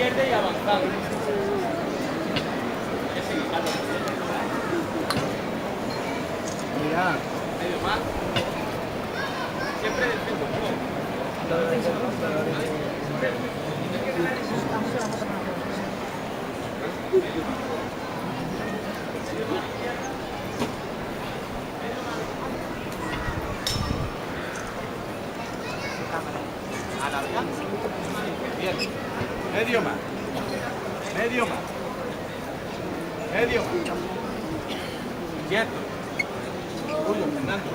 pierde y avanzando. Mira. Medio más. Siempre del centro. Alarga. Bien. Medio más. Medio más. Medio más. Quieto. Orgullo, Fernando.